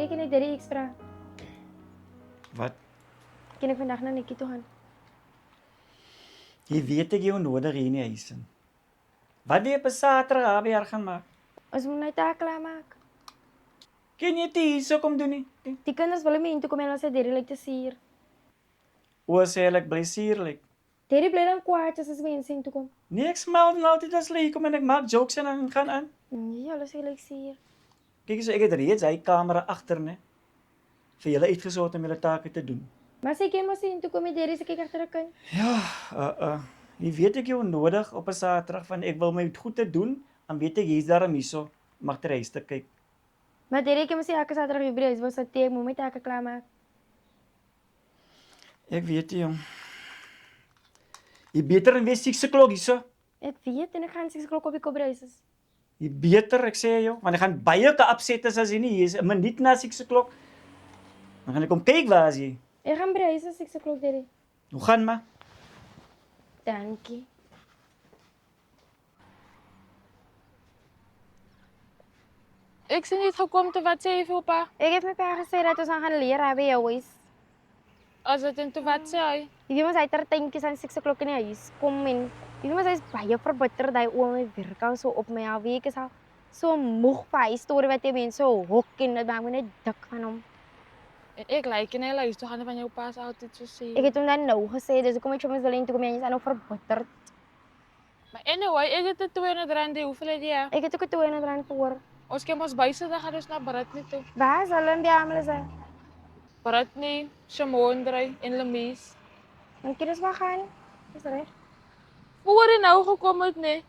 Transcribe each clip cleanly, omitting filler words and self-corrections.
kan ek dit ekstra. Wat? Kan ek vandag na Nikkie toe gaan? Jy weet ek jou nodig hier in die huis in. Wat wil jy op 'n Saterdag daar by haar gaan maak? Ons moet net taak klaar maak. Kan jy dit hier so kom doen nie? Die kinders wil nie toe kom en ons sê Derry lyk te suur. O, sê ek bly suurlik. Derry bly dan kwaad as mense hier toe kom. Nee, ek smil dan altyd as hulle hier kom en ek maak jokes en dan gaan aan. Nee, hulle sê lyk suur. Kyk so ek het reeds hy kamera agter, né? Vir julle uitgesort om julle take te doen. Maar sy kan mos hier toe kom met Derry se kyk agter 'n kind. Ja, jy weet ek jou nodig op 'n Saterdag van ek wil my goed te doen, dan weet ek hier's daarom hierso mag ter huis te kyk. Maar Derry kan mos sê elke Saterdag hier by die huis wil sy tee, moet met taak klaar maak. Ek weet jy, jong. Jy beter en wees 6 o'clock hierso. Ek weet en ek gaan 6 o'clock op die Kobreis is. Jy beter, ek sê jou, want ek gaan baie te upset as jy nie hier is 'n minuut na 6 o'clock. Dan gaan ek kom kyk waar is jy. Ek gaan by die huis is 6 o'clock Derry. Hoe gaan maar? Dankie. Ek sien net gekom te wat sê jy vir oupa? Ek het my pa gesê dat ons gaan leer by jou huis. As dit en toe wat sê hy? Jy weet mos hy het er tentjies aan 6 o'clock in die huis kom en jy weet mos hy is baie verbitterd hy oom my werk al so op my al week is al so moeg vir hy storie wat jy mense hok en dit maak my net dik van hom. En ek lyk en hy luister gaan van jou pa se altyd so sê. Ek het hom dan nou gesê dis hoekom ek soms wil toe kom en jy's nou verbitterd. Maar anyway, ek het dit R200, hoeveel het jy? Ek het ook 'n R200 vir. Ons kan ons bysitter gaan ons na Britney toe. Waar is hulle in die almal is hy? Britney, Shimondre en Lemies. Dan kan ons maar gaan. Dis reg. Voor hy nou gekom het, nee.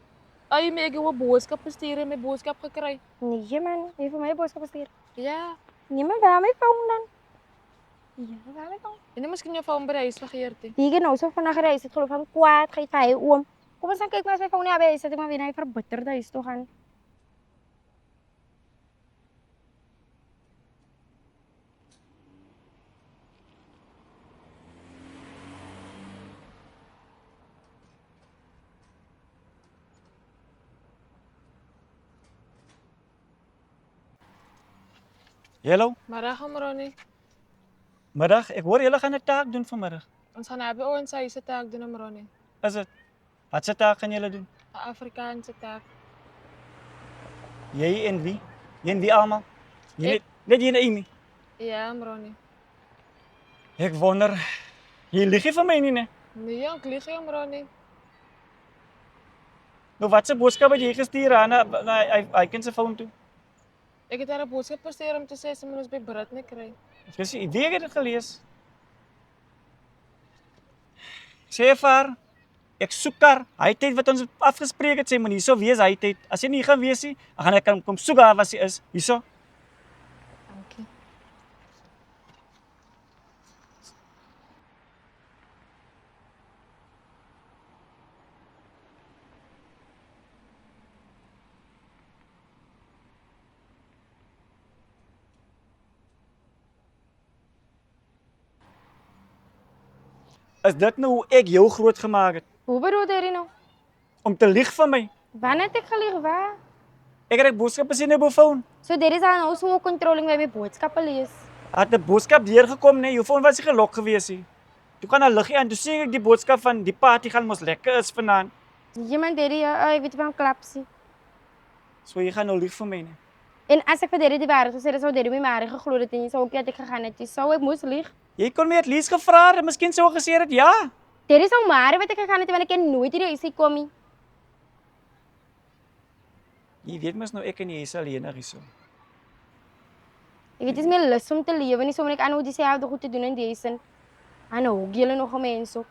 Hy het my 'n boodskap gestuur en my boodskap gekry. Nee man, jy vir my boodskap stuur. Ja. Nee man, waar my foon dan? Ja, waar my foon? En dan miskien jou foon by die huis vergeet het. Die genoeg so vandag gereis het geloof van kwaad gee vir hy oom. Kom ons gaan kyk maar as my foon nie by is, dat ek maar weer na hy verbitterde huis toe gaan. Hallo, Middag, Ronnie. middag. Ek hoor julle gaan 'n taak doen vanmiddag. Ons gaan nou by ons huis se taak doen, Ronnie. Is dit? Wat se taak gaan julle doen? 'n Afrikaanse taak. Jy en wie? Jy en wie almal? Jy net jy en Amy. Ja, Ronnie. Ek wonder, jy lieg nie vir my nie, né? Nee, ek lieg nie, Ronnie. Nou wat se boodskap het jy gestuur aan na hy kind se foon toe? Ek het haar 'n boodskap gestuur om te sê sy moet ons by Britney kry. Ek sê, wie het dit gelees? Sê vir haar, ek soek haar. Hy tyd wat ons afgespreek het, sê moet hierso wees hy tyd. As jy nie gaan wees nie, dan gaan ek kom soek haar waar sy is. Hierso. Dankie. Is dit nou hoe ek jou groot gemaak het? Hoe bedoel jy nou? Om te lieg van my? Wanneer het ek gelieg waar? Ek het 'n boodskap gesien op my foon. So dit is al nou so controlling by my boodskappe lees. Het 'n boodskap deurgekom, nee, jou foon was nie gelok gewees nie. Toe kan 'n liggie aan, toe sien ek die boodskap van die party gaan mos lekker is vanaand. Iemand Derry, ek weet van klapsie. So jy gaan nou lieg vir my nie. En as ek vir Derry die waarheid gesê het, sou Derry my maar geglo het en jy sou ook net ek gegaan het. Jy sou ek moes lieg. Jy kon my het lees gevra het, miskien sou gesê het ja. Derry sou maar wat ek gegaan het want ek ken nooit hierdie huisie kom nie. Jy weet mos nou ek en jy is alleenig hierso. Ek weet dis my lus om te lewe nie sommer ek aanhou dieselfde goed te doen in die huis en aanhou julle nog 'n mens op.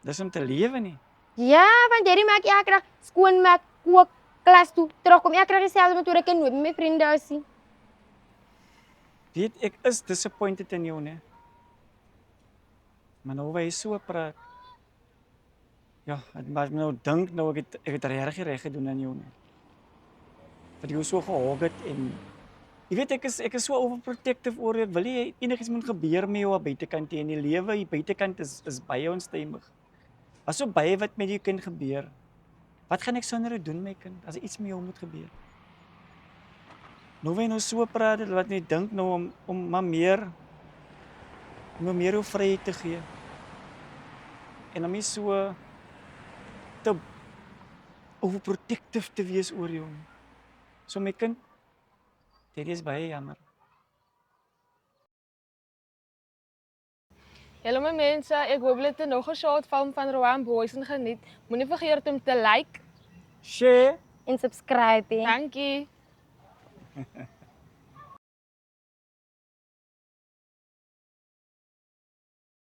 Dis om te lewe nie. Ja, want Derry maak elke dag skoonmaak, kook, klas toe, terugkom elke dag dieselfde metode ek ken nooit met my vriende huis nie. Weet ek is disappointed in jou, né? Maar nou hoe jy so praat. Ja, het maak my nou dink nou ek het reg gedoen aan jou, né? Dat jy so gehog het en jy weet ek is so overprotective oor jou. Wil jy enigiets moet gebeur met jou aan buitekant en die lewe hier buitekant is baie onstuimig. As so baie wat met jou kind gebeur. Wat gaan ek sonder jou doen my kind as iets met jou moet gebeur? Nou wy nou so praat, dit laat my dink nou om maar meer jou vryheid te gee. En om nie so te overprotective te wees oor jou nie. So my kind, dit is baie jammer. Hallo my mense, ek hoop julle het nog 'n short film van Rowan Boysen geniet. Moenie vergeet om te like. Share. En subscribe. Dankie.